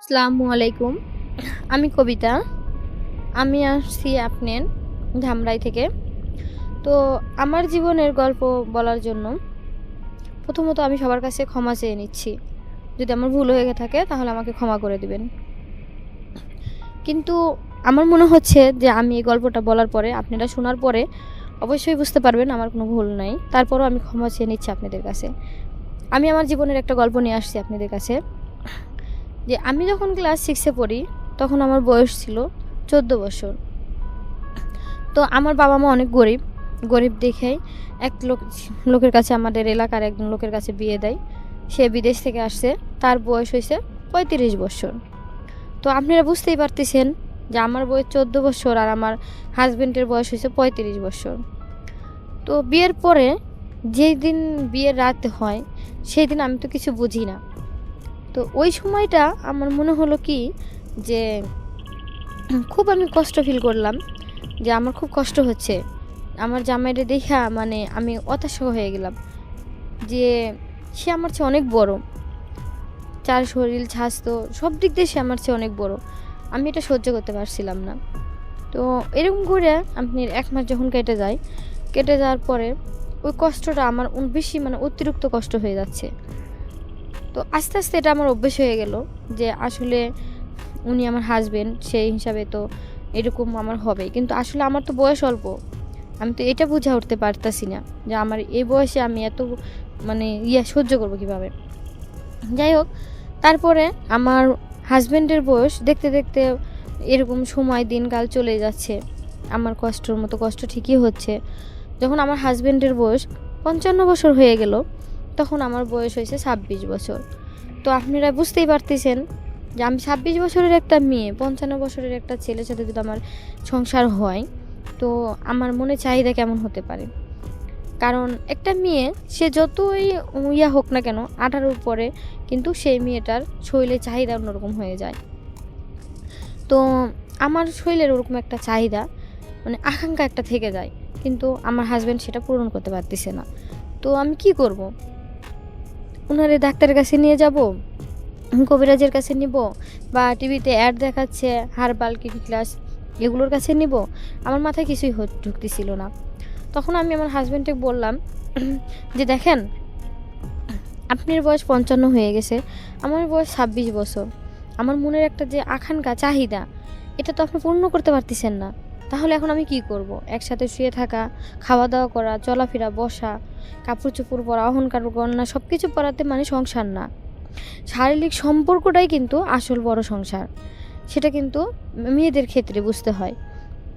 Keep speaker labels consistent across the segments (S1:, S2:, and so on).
S1: আসসালামু আলাইকুম। আমি কবিতা। আমি আসছি আপনার ধামরাই থেকে। তো আমার জীবনের গল্প বলার জন্য প্রথমত আমি সবার কাছে ক্ষমা চেয়ে নিচ্ছি। যদি আমার ভুল হয়ে থাকে তাহলে আমাকে ক্ষমা করে দিবেন। কিন্তু আমার মনে হচ্ছে যে আমি এই গল্পটা বলার পরে আপনারা শোনার পরে অবশ্যই বুঝতে পারবেন আমার কোনো ভুল নাই। তারপরও আমি ক্ষমা চেয়ে নিচ্ছি আপনাদের কাছে। আমি আমার জীবনের একটা গল্প নিয়ে আসছি আপনাদের কাছে। যে আমি যখন ক্লাস 6 এ পড়ি তখন আমার বয়স ছিল 14 বছর। তো আমার বাবা-মা অনেক গরিব। গরিব দেখেই এক লোকের কাছে আমাদের এলাকার একজন লোকের কাছে বিয়ে দেয়। সে বিদেশ থেকে আসছে। তার বয়স হইছে 35 বছর। তো আপনারা বুঝতেই পারতেছেন যে আমার বয়স 14 বছর আর আমার হাসব্যান্ডের বয়স হইছে 35 বছর। তো বিয়ের পরে যেই দিন বিয়ের রাত হয় সেই দিন আমি তো কিছু বুঝি না। তো ওই সময়টা আমার মনে হলো কি যে খুব আমি কষ্ট ফিল করলাম যে আমার খুব কষ্ট হচ্ছে। আমার জামাইরে দেখা মানে আমি হতাশ হয়ে গেলাম যে সে আমার চেয়ে অনেক বড়। চার শরীর স্বাস্থ্য সব দিক দিয়ে সে আমার চেয়ে অনেক বড়। আমি এটা সহ্য করতে পারছিলাম না। তো এরকম করে আপনি 1 মাস যখন কেটে যাওয়ার পরে ওই কষ্টটা আমার বেশি মানে অতিরিক্ত কষ্ট হয়ে যাচ্ছে। তো আস্তে আস্তে এটা আমার অভ্যেস হয়ে গেল যে আসলে উনি আমার হাজবেন্ড, সেই হিসাবে তো এরকম আমার হবে। কিন্তু আসলে আমার তো বয়স অল্প। আমি তো এটা বুঝে উঠতে পারতাছি না যে আমার এই বয়সে আমি এত মানে সহ্য করব কিভাবে। যাই হোক, তারপরে আমার হাজবেন্ডের বয়স দেখতে দেখতে এরকম সময় দিনকাল চলে যাচ্ছে। আমার কষ্টর মতো কষ্ট ঠিকই হচ্ছে। যখন আমার হাজবেন্ডের বয়স 55 বছর হয়ে গেল তখন আমার বয়স হয়েছে 26 বছর। তো আপনারা বুঝতেই পারতেছেন যে আমি 26 বছরের একটা মেয়ে 55 বছরের একটা ছেলের সাথে যদি আমার সংসার হয় তো আমার মনে চাহিদা কেমন হতে পারে। কারণ একটা মেয়ে সে যতই হোক না কেন 18 পরে কিন্তু সেই মেয়েটার শরীরের চাহিদা অন্যরকম হয়ে যায়। তো আমার শরীরের ওরকম একটা চাহিদা মানে আকাঙ্ক্ষা একটা থেকে যায়, কিন্তু আমার হাজব্যান্ড সেটা পূরণ করতে পারতেছে না। তো আমি কি করব? ওনারে ডাক্তারের কাছে নিয়ে যাব, কবিরাজের কাছে নিব, বা টিভিতে অ্যাড দেখাচ্ছে হার্বাল কিডনি ক্লাস এগুলোর কাছে নিব? আমার মাথায় কিছুই ঢুকতেছিল না। তখন আমি আমার হাজব্যান্ডকে বললাম যে দেখেন, আপনার বয়স 55 হয়ে গেছে, আমার বয়স 26 বছর। আমার মনের একটা যে আকাঙ্ক্ষা চাহিদা এটা তো আপনি পূর্ণ করতে পারতেছেন না। তাহলে এখন আমি কি করব? একসাথে শুয়ে থাকা, খাওয়া দাওয়া করা, চলাফেরা, বসা, কাপড় চোপড় পরা, অহংকার গণনা সব কিছু পরাতে মানে সংসার না। শারীরিক সম্পর্কটাই কিন্তু আসল বড় সংসার। সেটা কিন্তু মেয়েদের ক্ষেত্রে বুঝতে হয়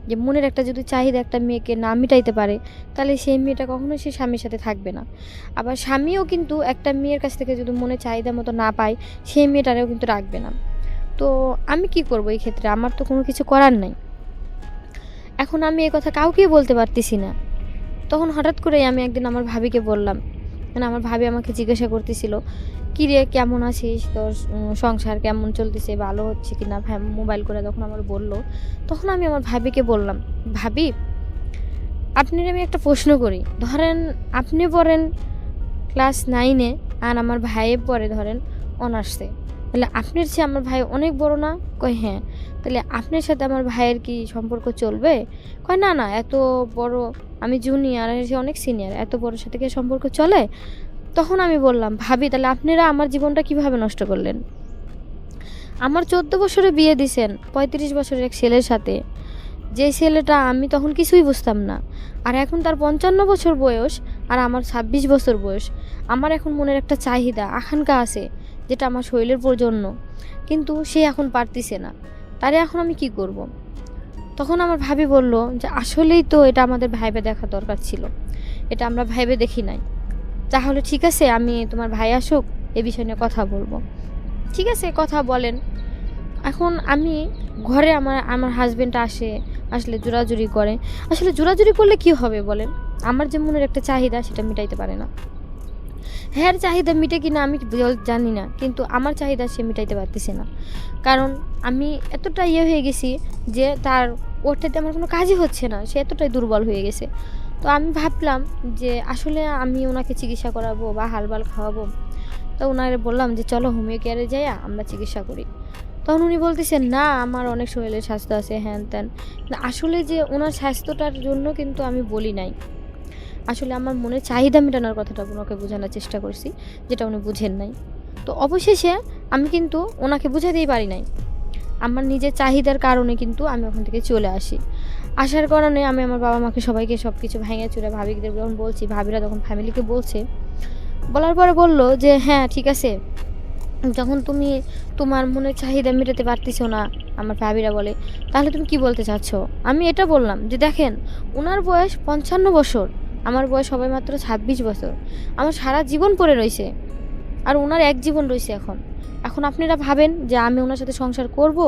S1: যে মনের একটা যদি চাহিদা একটা মেয়েকে না মিটাইতে পারে তাহলে সেই মেয়েটা কখনোই সে স্বামীর সাথে থাকবে না। আবার স্বামীও কিন্তু একটা মেয়ের কাছ থেকে যদি মনে চাহিদা মতো না পায় সেই মেয়েটারেও কিন্তু রাখবে না। তো আমি কি করব এই ক্ষেত্রে? আমার তো কোনো কিছু করার নাই। এখন আমি এই কথা কাউকেই বলতে পারতেছি না। তখন হঠাৎ করেই আমি একদিন আমার ভাবিকে বললাম। মানে আমার ভাবি আমাকে জিজ্ঞাসা করতেছিল, কী রে কেমন আছিস, তোর সংসার কেমন চলতেছে, ভালো হচ্ছে কি না, মোবাইল করে তখন আমার বলল। তখন আমি আমার ভাবিকে বললাম, ভাবি আপনার আমি একটা প্রশ্ন করি। ধরেন আপনি পড়েন ক্লাস 9-এ আর আমার ভাইয়ে পড়ে ধরেন অনার্সে, তাহলে আপনার চেয়ে আমার ভাই অনেক বড় না? কয় হ্যাঁ। তাহলে আপনার সাথে আমার ভাইয়ের কি সম্পর্ক চলবে? কয় না না, এত বড়, আমি জুনিয়র আর সে অনেক সিনিয়র, এত বড়োর সাথে কি সম্পর্ক চলে? তখন আমি বললাম, ভাবি তাহলে আপনারা আমার জীবনটা কিভাবে নষ্ট করলেন? আমার 14 বছরে বিয়ে দিছেন 35 বছরের এক ছেলের সাথে, যে ছেলেটা আমি তখন কিছুই বুঝতাম না। আর এখন তার 55 বছর বয়স আর আমার 26 বছর বয়স। আমার এখন মনের একটা চাহিদা আকাঙ্ক্ষা আছে যেটা আমার শরীরের প্রয়োজন্য, কিন্তু সে এখন পারতিছে না। তারে এখন আমি কি করব? তখন আমার ভাবি বলল যে আসলেই তো এটা আমাদের ভাইবে দেখা দরকার ছিল, এটা আমরা ভাইবে দেখি নাই। তাহলে ঠিক আছে, আমি তোমার ভাই আসুক এ বিষয় নিয়ে কথা বলবো। ঠিক আছে, কথা বলেন। এখন আমি ঘরে আমার হাজবেন্ড আসলে জোরাজুরি করে। আসলে জোরাজুরি করলে কি হবে বলেন? আমার যে মনের একটা চাহিদা সেটা মিটাইতে পারে না। হ্যাঁ, চাহিদা মিটে কিনা আমি জানি না, কিন্তু আমার চাহিদা সে মিটাইতে পারতেছে না। কারণ আমি এতটা হয়ে গেছি যে তার ওটাতে আমার কোনো কাজই হচ্ছে না, সে এতটাই দুর্বল হয়ে গেছে। তো আমি ভাবলাম যে আসলে আমি ওনাকে চিকিৎসা করাবো বা হালবাল খাওয়াবো। তো ওনারে বললাম যে চলো হোমিও কেয়ারে যাই, আমরা চিকিৎসা করি। তখন উনি বলতেছেন না আমার অনেক শরীরের স্বাস্থ্য আছে, হ্যান ত্যান। না, আসলে যে ওনার স্বাস্থ্যটার জন্য কিন্তু আমি বলি নাই, আসলে আমার মনের চাহিদা মেটানোর কথাটা ওনাকে বোঝানোর চেষ্টা করছি, যেটা উনি বুঝেন নাই। তো অবশেষে আমি কিন্তু ওনাকে বুঝাতেই পারি নাই, আমার নিজের চাহিদার কারণে কিন্তু আমি ওখান থেকে চলে আসি। আসার কারণে আমি আমার বাবা মাকে সবাইকে সব কিছু ভেঙে চুরে ভাবিদের যখন বলছি, ভাবিরা তখন ফ্যামিলিকে বলছে, বলার পরে বলল যে হ্যাঁ ঠিক আছে, যখন তুমি তোমার মনের চাহিদা মেটাতে পারতেছো না, আমার ভাবিরা বলে, তাহলে তুমি কি বলতে চাচ্ছ? আমি এটা বললাম যে দেখেন, ওনার বয়স 55 বছর, আমার বয়স সবাই মাত্র 26 বছর, আমার সারা জীবন পড়ে রয়েছে, আর ওনার এক জীবন রয়েছে এখন। এখন আপনারা ভাবেন যে আমি ওনার সাথে সংসার করব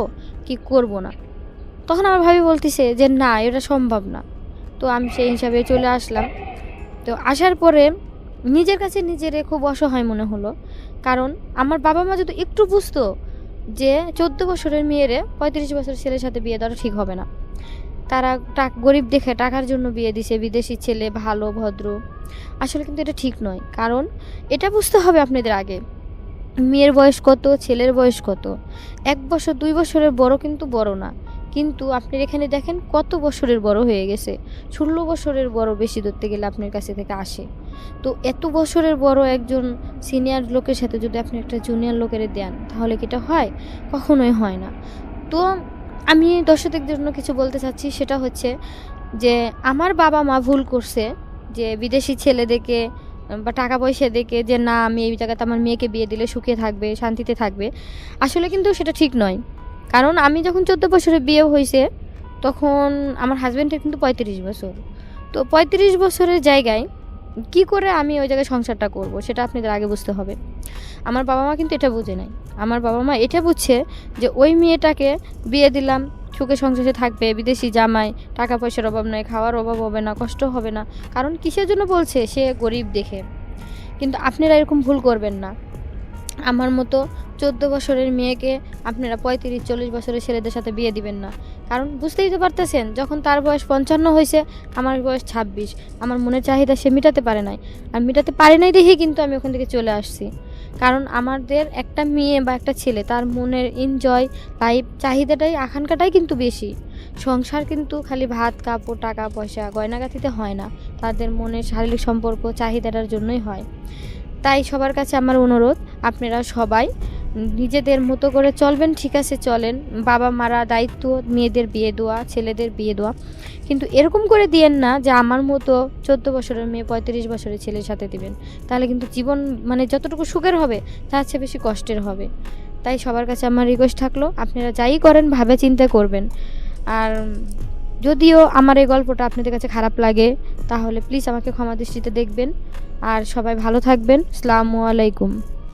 S1: কি করব না। তখন আমার ভাবি বলতেছে যে না, এটা সম্ভব না। তো আমি সেই হিসাবে চলে আসলাম। তো আসার পরে নিজের কাছে নিজের খুব অসহায় মনে হলো, কারণ আমার বাবা মা যদি একটু বুঝতো যে 14 বছরের মেয়েরে 35 বছরের ছেলের সাথে বিয়ে দেওয়া ঠিক হবে না, তারা গরিব দেখে টাকার জন্য বিয়ে দিছে, বিদেশি ছেলে ভালো ভদ্র, আসলে কিন্তু এটা ঠিক নয়। কারণ এটা বুঝতে হবে আপনাদের আগে, মেয়ের বয়স কত, ছেলের বয়স কত। 1 বছর 2 বছরের বড় কিন্তু বড় না, কিন্তু আপনি এখানে দেখেন কত বছরের বড় হয়ে গেছে, 16 বছরের বড় বেশি ধরতে গেলে আপনার কাছে থেকে আসে। তো এত বছরের বড় একজন সিনিয়র লোকের সাথে যদি আপনি একটা জুনিয়র লোকের দেন, তাহলে কি এটা হয়? কখনোই হয় না। তো আমি দর্শকদের জন্য কিছু বলতে চাচ্ছি, সেটা হচ্ছে যে আমার বাবা মা ভুল করছে, যে বিদেশি ছেলে দেখে বা টাকা পয়সা দেখে যে না আমি এই জায়গাতে আমার মেয়েকে বিয়ে দিলে সুখে থাকবে, শান্তিতে থাকবে, আসলে কিন্তু সেটা ঠিক নয়। কারণ আমি যখন 14 বছরে বিয়ে হয়েছে, তখন আমার হাজব্যান্ডের কিন্তু 35 বছর। তো 35 বছরের জায়গায় কি করে আমি ওই জায়গায় সংসারটা করব, সেটা আপনাদের আগে বুঝতে হবে। আমার বাবা মা কিন্তু এটা বুঝে নাই, আমার বাবা মা এটা বুঝছে যে ওই মেয়েটাকে বিয়ে দিলাম, সুখে সংসারে থাকবে, বিদেশি জামাই, টাকা পয়সার অভাব নয়, খাওয়ার অভাব হবে না, কষ্ট হবে না। কারণ কিসের জন্য বলছে? সে গরিব দেখে। কিন্তু আপনারা এরকম ভুল করবেন না। আমার মতো 14 বছরের মেয়েকে আপনারা 35-40 বছরের ছেলেদের সাথে বিয়ে দিবেন না। কারণ বুঝতেই তো পারতেছেন, যখন তার বয়স 55 হয়েছে, আমার বয়স 26, আমার মনের চাহিদা সে মেটাতে পারে নাই। আর মেটাতে পারে নাই দেখেই কিন্তু আমি ওখান থেকে চলে আসছি। কারণ আমাদের একটা মেয়ে বা একটা ছেলে, তার মনের এনজয় লাইফ চাহিদাটাই, আকাঙ্ক্ষাটাই কিন্তু বেশি। সংসার কিন্তু খালি ভাত কাপড় টাকা পয়সা গয়নাগাটিতে হয় না, তাদের মনের শারীরিক সম্পর্ক চাহিদাটার জন্যই হয়। তাই সবার কাছে আমার অনুরোধ, আপনারা সবাই নিজেদের মতো করে চলবেন, ঠিক আছে চলেন। বাবা মারা দায়িত্ব মেয়েদের বিয়ে দেওয়া, ছেলেদের বিয়ে দেওয়া, কিন্তু এরকম করে দিয়েন না যে আমার মতো 14 বছরের মেয়ে 35 বছরের ছেলের সাথে দিবেন। তাহলে কিন্তু জীবন মানে যতটুকু সুখের হবে, তার চেয়ে বেশি কষ্টের হবে। তাই সবার কাছে আমার রিকোয়েস্ট থাকলো, আপনারা যাই করেন ভাবে চিন্তা করবেন। আর যদিও আমার এই গল্পটা আপনাদের কাছে খারাপ লাগে, তাহলে প্লিজ আমাকে ক্ষমা দৃষ্টিতে দেখবেন। আর সবাই ভালো থাকবেন। আসসালামু আলাইকুম।